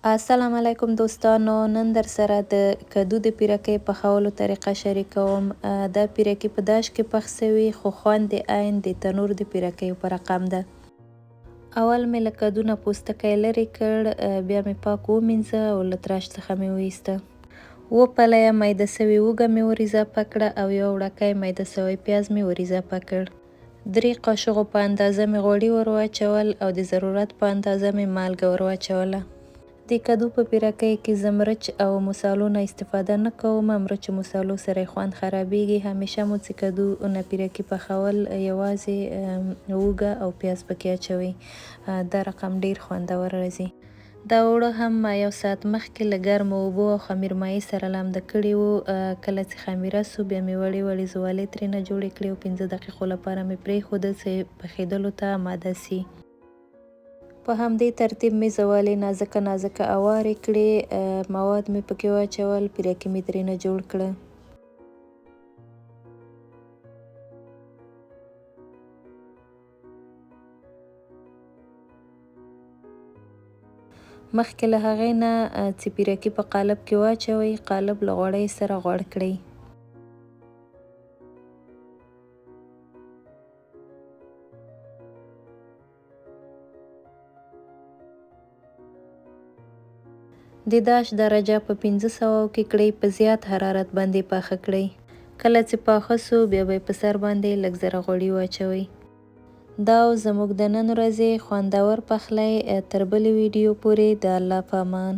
السلام علیکم دوستانو، نن در سره د کدو د پیرکي پخولو طریقه شریکوم. دا پیرکي په داش کې پخ سوي خو خوند یې عین د تنور د پیرکیو په رقم ده. اول مې له کدو نه پوستکی لرې کړ، بیا مې پاک ومینځه او له تراش څخه مې وایسته. وپله یې میده سوي اوږه مې ور اضافه کړه او یو وړکی میده سوی پیاز مې ور اضافه کړ. 3 قاشقو په اندازه مې غوړي ور واچول او د ضرورت په اندازه مې مالګه ور واچوله. د کدو په پیرکي کې زه مرچ او مصالو نه استفاده نه کوم. مرچ او مصالو سره خوند خرابیږي. همیشه مو چې کدو نه پیرکي پخول یوازې اوږه او پیاز پکې اچوئ، دا رقم ډیر خوندور راځي. دا اوړه هم یو ساعت مخکې له ګرمو اوبو او خمیرمایي سره لمده کړي وو. کله چې خمیره سو بیا مې وړې وړې زوالې ترېنه جوړې کړې او 15 دقیقو لپاره مې پرېښوده چې پخېدلو ته آماده سي. په همدې ترتیب مې زوالې نازکه نازکه اوارې کړې، مواد مې پکې واچول، پیرکي مې ترېنه جوړ کړه. مخکې له هغې نه چې پیرکي په قالب کې واچوئ، قالب له غوړۍ سره غوړ کړئ. د داش درجه په 500 کې کړئ، په زیات حرارت باندې پاخه کړئ. کله چې پاخه سو بیا به په سر باندې لږ زره غوړي واچوئ. دا زموږ د نن ورځې خوندور پخلی. تر بلې ویډیو پورې د الله په امان.